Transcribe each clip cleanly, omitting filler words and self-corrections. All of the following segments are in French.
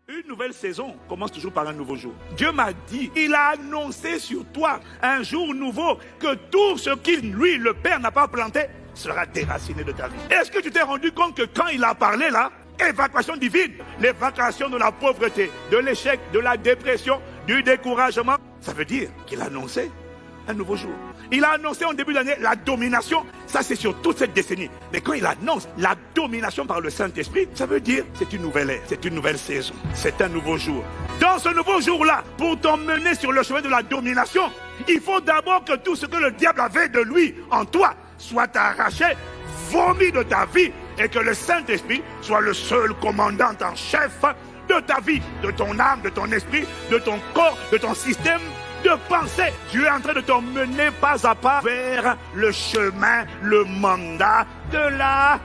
Une nouvelle saison commence toujours par un nouveau jour. Dieu m'a dit, il a annoncé sur toi un jour nouveau que tout ce qu'il, lui, le Père, n'a pas planté sera déraciné de ta vie. Est-ce que tu t'es rendu compte que quand il a parlé là, évacuation divine, l'évacuation de la pauvreté, de l'échec, de la dépression, du découragement, ça veut dire qu'il a annoncé un nouveau jour. Il a annoncé en début d'année la domination, ça c'est sur toute cette décennie. Mais quand il annonce la domination par le Saint-Esprit, ça veut dire c'est une nouvelle ère, c'est une nouvelle saison, c'est un nouveau jour. Dans ce nouveau jour-là, pour t'emmener sur le chemin de la domination, il faut d'abord que tout ce que le diable avait de lui en toi soit arraché, vomi de ta vie, et que le Saint-Esprit soit le seul commandant en chef de ta vie, de ton âme, de ton esprit, de ton corps, de ton système de pensée. Dieu est en train de t'emmener pas à pas vers le chemin, le mandat de la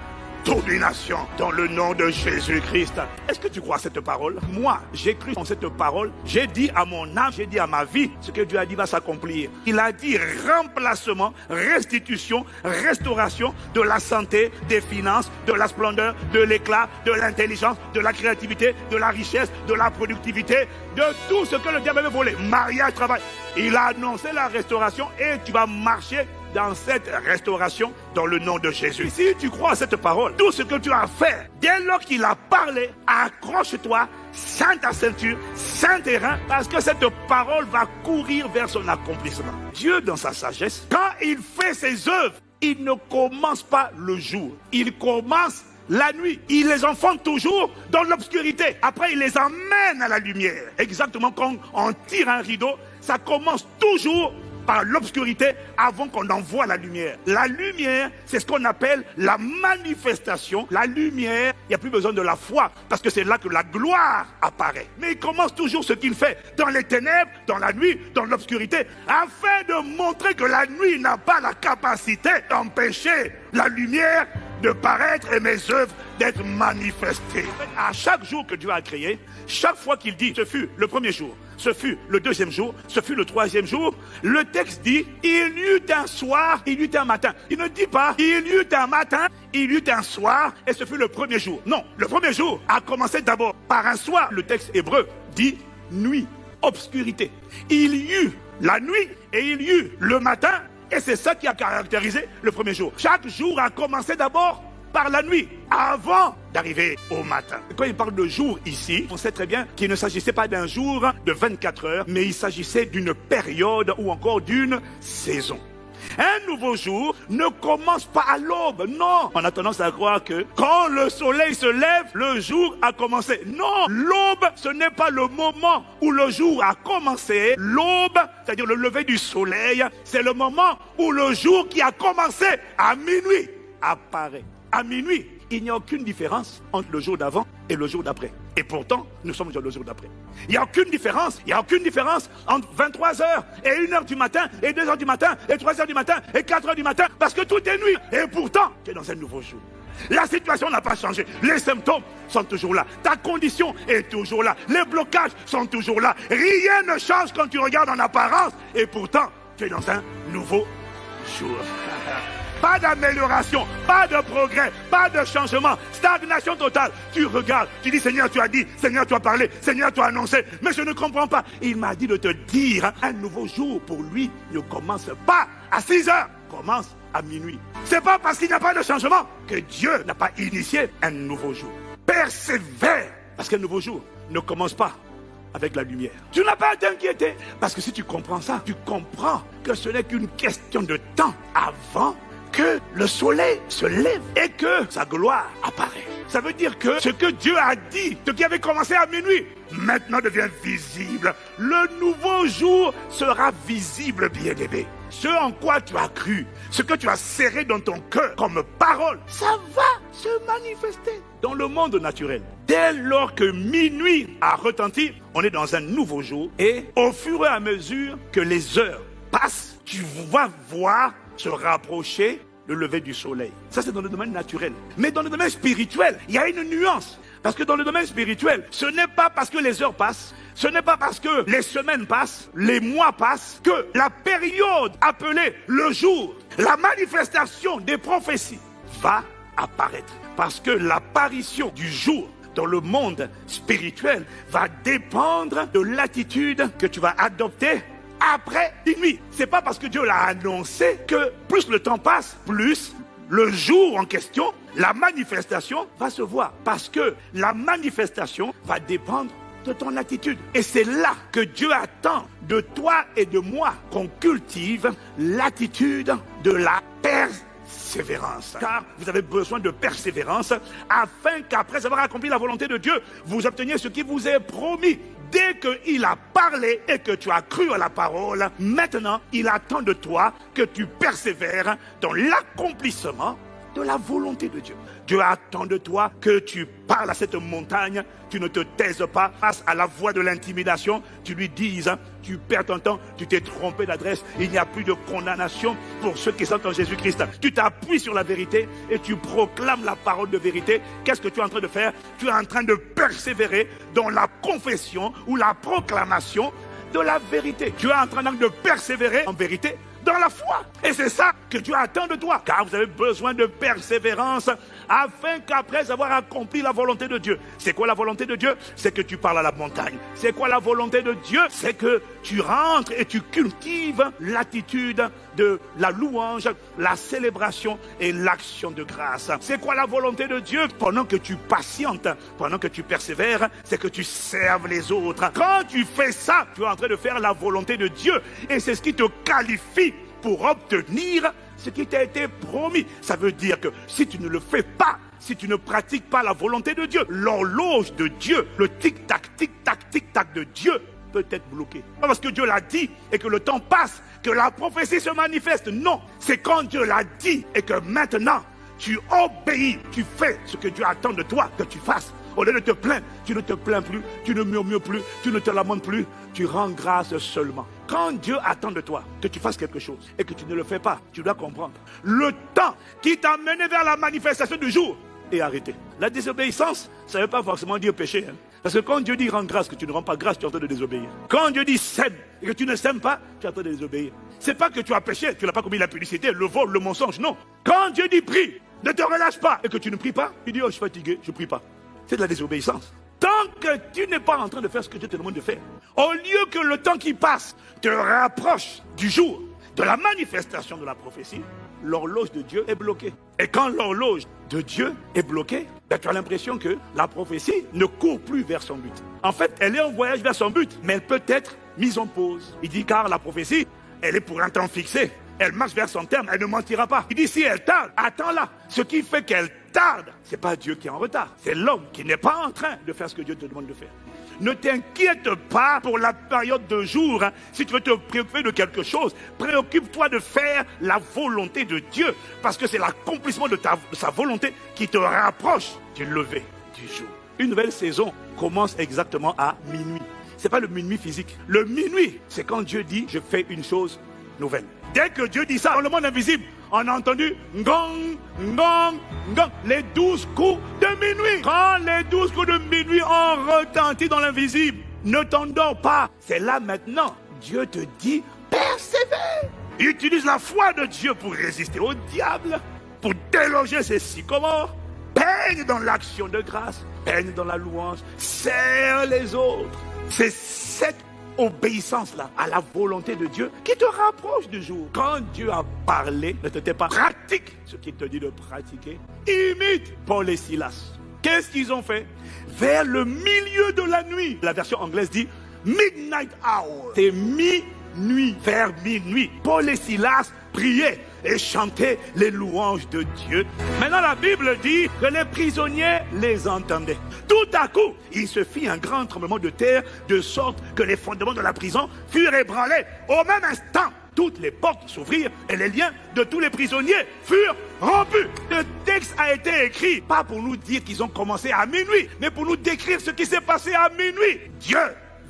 domination dans le nom de Jésus-Christ. Est-ce que tu crois à cette parole? Moi, j'ai cru en cette parole. J'ai dit à mon âme, j'ai dit à ma vie, ce que Dieu a dit va s'accomplir. Il a dit remplacement, restitution, restauration de la santé, des finances, de la splendeur, de l'éclat, de l'intelligence, de la créativité, de la richesse, de la productivité, de tout ce que le diable avait volé. Mariage, travail. Il a annoncé la restauration et tu vas marcher dans cette restauration dans le nom de Jésus. Si tu crois à cette parole, tout ce que tu as fait, dès lors qu'il a parlé, accroche-toi, ceins ta ceinture, ceins tes reins, parce que cette parole va courir vers son accomplissement. Dieu, dans sa sagesse, quand il fait ses œuvres, il ne commence pas le jour, il commence la nuit. Il les enfonce toujours dans l'obscurité. Après, il les emmène à la lumière. Exactement quand on tire un rideau, ça commence toujours par l'obscurité avant qu'on envoie la lumière. La lumière, c'est ce qu'on appelle la manifestation. La lumière, il n'y a plus besoin de la foi, parce que c'est là que la gloire apparaît. Mais il commence toujours ce qu'il fait dans les ténèbres, dans la nuit, dans l'obscurité, afin de montrer que la nuit n'a pas la capacité d'empêcher la lumière de paraître et mes œuvres d'être manifestées. À chaque jour que Dieu a créé, chaque fois qu'il dit, ce fut le premier jour, ce fut le deuxième jour, ce fut le troisième jour, le texte dit, il y eut un soir, il y eut un matin. Il ne dit pas, il y eut un matin, il y eut un soir, et ce fut le premier jour. Non, le premier jour a commencé d'abord par un soir. Le texte hébreu dit nuit, obscurité. Il y eut la nuit et il y eut le matin. Et c'est ça qui a caractérisé le premier jour. Chaque jour a commencé d'abord par la nuit, avant d'arriver au matin. Quand il parle de jour ici, on sait très bien qu'il ne s'agissait pas d'un jour de 24 heures, mais il s'agissait d'une période ou encore d'une saison. Un nouveau jour ne commence pas à l'aube, non. On a tendance à croire que quand le soleil se lève, le jour a commencé. Non, l'aube, ce n'est pas le moment où le jour a commencé. L'aube, c'est-à-dire le lever du soleil, c'est le moment où le jour qui a commencé à minuit apparaît. À minuit, il n'y a aucune différence entre le jour d'avant et le jour d'après. Et pourtant, nous sommes dans le jour d'après. Il n'y a aucune différence. Il n'y a aucune différence entre 23h et 1h du matin, et 2h du matin, et 3h du matin, et 4h du matin, parce que tout est nuit. Et pourtant, tu es dans un nouveau jour. La situation n'a pas changé. Les symptômes sont toujours là. Ta condition est toujours là. Les blocages sont toujours là. Rien ne change quand tu regardes en apparence. Et pourtant, tu es dans un nouveau jour. Pas d'amélioration, pas de progrès, pas de changement, stagnation totale. Tu regardes, tu dis Seigneur tu as dit, Seigneur tu as parlé, Seigneur tu as annoncé, mais je ne comprends pas. Il m'a dit de te dire, un nouveau jour pour lui ne commence pas à 6h, commence à minuit. C'est pas parce qu'il n'y a pas de changement que Dieu n'a pas initié un nouveau jour. Persévère, parce qu'un nouveau jour ne commence pas avec la lumière. Tu n'as pas à t'inquiéter, parce que si tu comprends ça, tu comprends que ce n'est qu'une question de temps avant que le soleil se lève et que sa gloire apparaît. Ça veut dire que ce que Dieu a dit, ce qui avait commencé à minuit, maintenant devient visible. Le nouveau jour sera visible, bien-aimé. Ce en quoi tu as cru, ce que tu as serré dans ton cœur comme parole, ça va se manifester dans le monde naturel. Dès lors que minuit a retenti, on est dans un nouveau jour et au fur et à mesure que les heures passent, tu vas voir se rapprocher le lever du soleil. Ça, c'est dans le domaine naturel. Mais dans le domaine spirituel, il y a une nuance. Parce que dans le domaine spirituel, ce n'est pas parce que les heures passent, ce n'est pas parce que les semaines passent, les mois passent, que la période appelée le jour, la manifestation des prophéties va apparaître. Parce que l'apparition du jour dans le monde spirituel va dépendre de l'attitude que tu vas adopter après minuit. C'est pas parce que Dieu l'a annoncé que plus le temps passe, plus le jour en question, la manifestation va se voir. Parce que la manifestation va dépendre de ton attitude. Et c'est là que Dieu attend de toi et de moi qu'on cultive l'attitude de la persévérance. Car vous avez besoin de persévérance afin qu'après avoir accompli la volonté de Dieu, vous obteniez ce qui vous est promis. Dès qu'il a parlé et que tu as cru à la parole, maintenant il attend de toi que tu persévères dans l'accomplissement de la volonté de Dieu. Dieu attend de toi que tu parles à cette montagne, tu ne te taises pas face à la voix de l'intimidation, tu lui dises, tu perds ton temps, tu t'es trompé d'adresse, il n'y a plus de condamnation pour ceux qui sont en Jésus-Christ. Tu t'appuies sur la vérité et tu proclames la parole de vérité. Qu'est-ce que tu es en train de faire? Tu es en train de persévérer dans la confession ou la proclamation de la vérité. Tu es en train de persévérer en vérité dans la foi. Et c'est ça que Dieu attend de toi. Car vous avez besoin de persévérance afin qu'après avoir accompli la volonté de Dieu. C'est quoi la volonté de Dieu? C'est que tu parles à la montagne. C'est quoi la volonté de Dieu? C'est que tu rentres et tu cultives l'attitude de la louange, la célébration et l'action de grâce. C'est quoi la volonté de Dieu? Pendant que tu patientes, pendant que tu persévères, c'est que tu serves les autres. Quand tu fais ça, tu es en train de faire la volonté de Dieu. Et c'est ce qui te qualifie pour obtenir ce qui t'a été promis. Ça veut dire que si tu ne le fais pas, si tu ne pratiques pas la volonté de Dieu, l'horloge de Dieu, le tic-tac, tic-tac, tic-tac de Dieu peut être bloqué. Pas parce que Dieu l'a dit et que le temps passe, que la prophétie se manifeste. Non, c'est quand Dieu l'a dit et que maintenant, tu obéis, tu fais ce que Dieu attend de toi que tu fasses. Au lieu de te plaindre, tu ne te plains plus, tu ne murmures plus, tu ne te lamentes plus, tu rends grâce seulement. Quand Dieu attend de toi que tu fasses quelque chose et que tu ne le fais pas, tu dois comprendre. Le temps qui t'a mené vers la manifestation du jour est arrêté. La désobéissance, ça ne veut pas forcément dire péché. Parce que quand Dieu dit rends grâce, que tu ne rends pas grâce, tu es en train de désobéir. Quand Dieu dit sème et que tu ne sèmes pas, tu es en train de désobéir. C'est pas que tu as péché, tu n'as pas commis la publicité, le vol, le mensonge, non. Quand Dieu dit prie, ne te relâche pas et que tu ne pries pas, tu dis oh je suis fatigué, je ne prie pas. C'est de la désobéissance. Tant que tu n'es pas en train de faire ce que Dieu te demande de faire, au lieu que le temps qui passe te rapproche du jour de la manifestation de la prophétie, l'horloge de Dieu est bloquée. Et quand l'horloge de Dieu est bloquée, tu as l'impression que la prophétie ne court plus vers son but. En fait, elle est en voyage vers son but, mais elle peut être mise en pause. Il dit car la prophétie, elle est pour un temps fixé. Elle marche vers son terme, elle ne mentira pas. Il dit si elle tarde, attends-la. Ce qui fait qu'elle tarde, ce n'est pas Dieu qui est en retard. C'est l'homme qui n'est pas en train de faire ce que Dieu te demande de faire. Ne t'inquiète pas pour la période de jour. Si tu veux te préoccuper de quelque chose, préoccupe-toi de faire la volonté de Dieu. Parce que c'est l'accomplissement de sa volonté qui te rapproche du lever du jour. Une nouvelle saison commence exactement à minuit. Ce n'est pas le minuit physique. Le minuit, c'est quand Dieu dit, je fais une chose nouvelle. Dès que Dieu dit ça, dans le monde invisible, on a entendu gong, gong, gong, les 12 coups de minuit. Quand les 12 coups de minuit ont retenti dans l'invisible, ne t'endors pas. C'est là maintenant, Dieu te dit, persévère. Utilise la foi de Dieu pour résister au diable, pour déloger ses sycomores. Peigne dans l'action de grâce, peigne dans la louange, serre les autres. C'est cette obéissance-là à la volonté de Dieu qui te rapproche du jour. Quand Dieu a parlé, ne te tais pas, pratique ce qu'il te dit de pratiquer. Imite Paul et Silas. Qu'est-ce qu'ils ont fait? Vers le milieu de la nuit. La version anglaise dit midnight hour. C'est minuit, vers minuit. Paul et Silas priaient et chantaient les louanges de Dieu. Maintenant la Bible dit que les prisonniers les entendaient. Tout à coup, il se fit un grand tremblement de terre, de sorte que les fondements de la prison furent ébranlés. Au même instant, toutes les portes s'ouvrirent et les liens de tous les prisonniers furent rompus. Le texte a été écrit, pas pour nous dire qu'ils ont commencé à minuit, mais pour nous décrire ce qui s'est passé à minuit. Dieu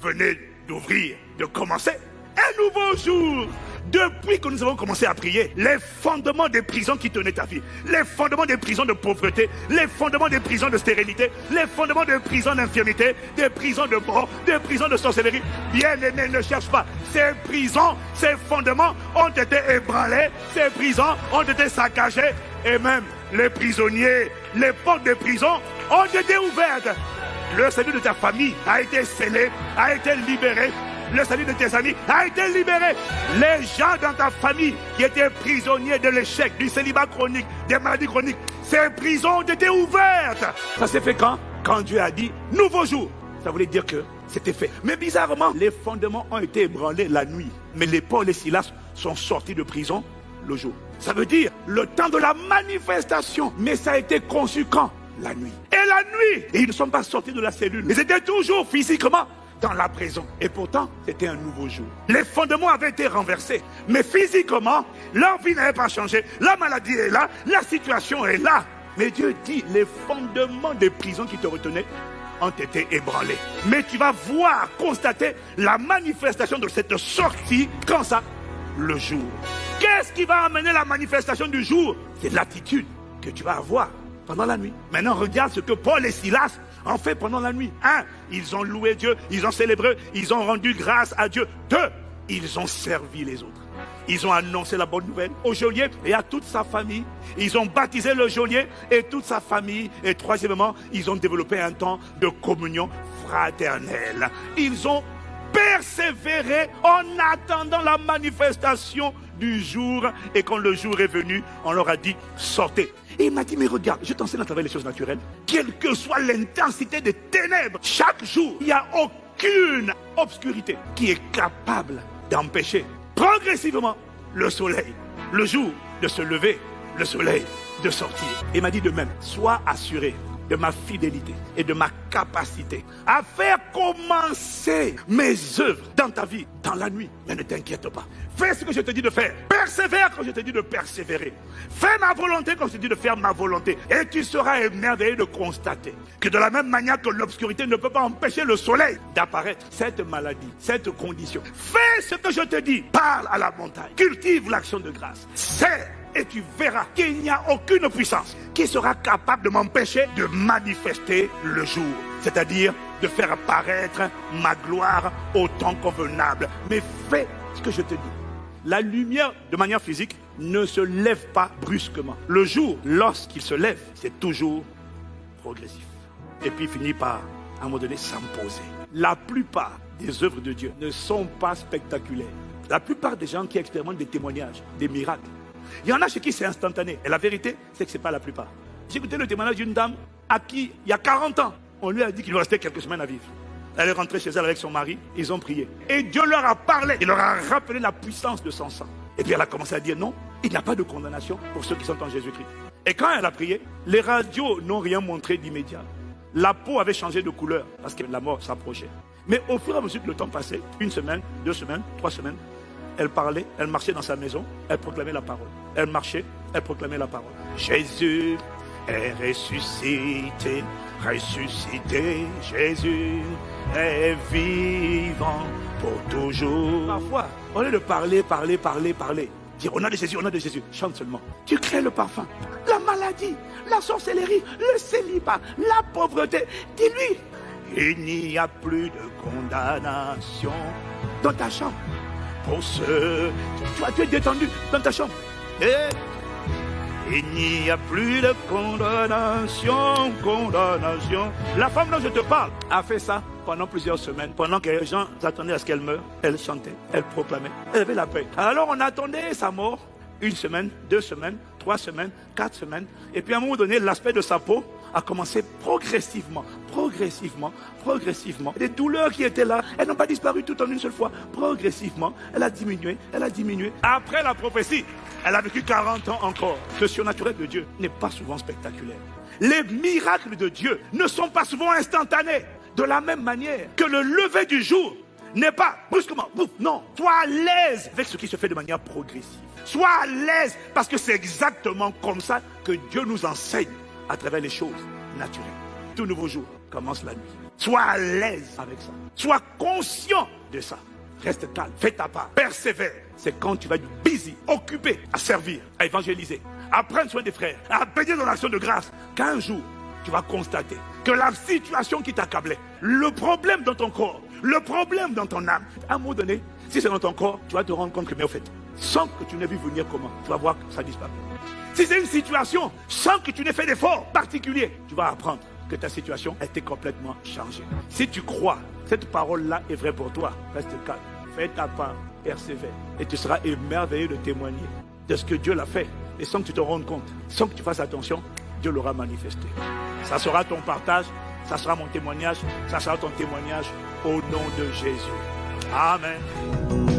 venait d'ouvrir, de commencer un nouveau jour. Depuis que nous avons commencé à prier, les fondements des prisons qui tenaient ta vie, les fondements des prisons de pauvreté, les fondements des prisons de stérilité, les fondements des prisons d'infirmité, des prisons de mort, des prisons de sorcellerie, bien aimé, ne cherche pas. Ces prisons, ces fondements ont été ébranlés, ces prisons ont été saccagées, et même les prisonniers, les portes des prisons ont été ouvertes. Le salut de ta famille a été scellé, a été libéré. Le salut de tes amis a été libéré. Les gens dans ta famille qui étaient prisonniers de l'échec, du célibat chronique, des maladies chroniques, ces prisons ont été ouvertes. Ça s'est fait quand? Quand Dieu a dit nouveau jour. Ça voulait dire que c'était fait. Mais bizarrement, les fondements ont été ébranlés la nuit. Mais les Paul et Silas sont sortis de prison le jour. Ça veut dire le temps de la manifestation. Mais ça a été conçu quand? La nuit. Et la nuit, ils ne sont pas sortis de la cellule. Ils étaient toujours physiquement dans la prison. Et pourtant, c'était un nouveau jour. Les fondements avaient été renversés. Mais physiquement, leur vie n'avait pas changé. La maladie est là, la situation est là. Mais Dieu dit, les fondements des prisons qui te retenaient ont été ébranlés. Mais tu vas voir, constater la manifestation de cette sortie. Quand ça? Le jour. Qu'est-ce qui va amener la manifestation du jour? C'est l'attitude que tu vas avoir pendant la nuit. Maintenant, regarde ce que Paul et Silas ont fait pendant la nuit. 1. Ils ont loué Dieu, ils ont célébré, ils ont rendu grâce à Dieu. 2. Ils ont servi les autres. Ils ont annoncé la bonne nouvelle au geôlier et à toute sa famille. Ils ont baptisé le geôlier et toute sa famille. Et troisièmement, ils ont développé un temps de communion fraternelle. Ils ont persévéré en attendant la manifestation du jour. Et quand le jour est venu, on leur a dit, sortez. Et il m'a dit, mais regarde, je t'enseigne à travers les choses naturelles. Quelle que soit l'intensité des ténèbres, chaque jour, il n'y a aucune obscurité qui est capable d'empêcher progressivement le soleil, le jour de se lever, le soleil de sortir. Et il m'a dit de même, sois assuré de ma fidélité et de ma capacité à faire commencer mes œuvres dans ta vie, dans la nuit. Mais ne t'inquiète pas. Fais ce que je te dis de faire. Persévère quand je te dis de persévérer. Fais ma volonté quand je te dis de faire ma volonté. Et tu seras émerveillé de constater que de la même manière que l'obscurité ne peut pas empêcher le soleil d'apparaître, cette maladie, cette condition. Fais ce que je te dis. Parle à la montagne. Cultive l'action de grâce. Serre. Et tu verras qu'il n'y a aucune puissance qui sera capable de m'empêcher de manifester le jour. C'est-à-dire de faire apparaître ma gloire au temps convenable. Mais fais ce que je te dis. La lumière, de manière physique, ne se lève pas brusquement. Le jour, lorsqu'il se lève, c'est toujours progressif. Et puis il finit par, à un moment donné, s'imposer. La plupart des œuvres de Dieu ne sont pas spectaculaires. La plupart des gens qui expérimentent des témoignages, des miracles, il y en a chez qui c'est instantané. Et la vérité, c'est que ce n'est pas la plupart. J'ai écouté le témoignage d'une dame à qui, il y a 40 ans, on lui a dit qu'il lui restait quelques semaines à vivre. Elle est rentrée chez elle avec son mari, ils ont prié. Et Dieu leur a parlé, il leur a rappelé la puissance de son sang. Et puis elle a commencé à dire non, il n'y a pas de condamnation pour ceux qui sont en Jésus-Christ. Et quand elle a prié, les radios n'ont rien montré d'immédiat. La peau avait changé de couleur parce que la mort s'approchait. Mais au fur et à mesure que le temps passait, 1 semaine, 2 semaines, 3 semaines, elle parlait, elle marchait dans sa maison, elle proclamait la parole. Elle marchait, elle proclamait la parole. Jésus est ressuscité, ressuscité. Jésus est vivant pour toujours. Parfois, au lieu de parler, dire on a de Jésus, chante seulement. Tu crées le parfum, la maladie, la sorcellerie, le célibat, la pauvreté. Dis-lui, il n'y a plus de condamnation dans ta chambre. Pour ceux, tu es détendu dans ta chambre. Et il n'y a plus de condamnation. La femme dont je te parle a fait ça pendant plusieurs semaines. Pendant que les gens attendaient à ce qu'elle meure, elle chantait, elle proclamait, elle avait la paix. Alors on attendait sa mort 1 semaine, 2 semaines, 3 semaines, 4 semaines. Et puis à un moment donné, l'aspect de sa peau a commencé progressivement. Les douleurs qui étaient là, elles n'ont pas disparu tout en une seule fois. Progressivement, elle a diminué. Après la prophétie, elle a vécu 40 ans encore. Le surnaturel de Dieu n'est pas souvent spectaculaire. Les miracles de Dieu ne sont pas souvent instantanés. De la même manière que le lever du jour n'est pas brusquement, non. Sois à l'aise avec ce qui se fait de manière progressive. Sois à l'aise parce que c'est exactement comme ça que Dieu nous enseigne à travers les choses naturelles. Tout nouveau jour commence la nuit. Sois à l'aise avec ça. Sois conscient de ça. Reste calme, fais ta part, persévère. C'est quand tu vas être busy, occupé à servir, à évangéliser, à prendre soin des frères, à bénir dans l'action de grâce, qu'un jour, tu vas constater que la situation qui t'accablait, le problème dans ton corps, le problème dans ton âme, à un moment donné, si c'est dans ton corps, tu vas te rendre compte que, mais au fait, sans que tu n'aies vu venir comment, tu vas voir que ça disparaît. Si c'est une situation sans que tu n'aies fait d'effort particulier, tu vas apprendre que ta situation a été complètement changée. Si tu crois, cette parole-là est vraie pour toi, reste calme, fais ta part, persévère, et tu seras émerveillé de témoigner de ce que Dieu l'a fait. Et sans que tu te rendes compte, sans que tu fasses attention, Dieu l'aura manifesté. Ça sera ton partage, ça sera mon témoignage, ça sera ton témoignage au nom de Jésus. Amen.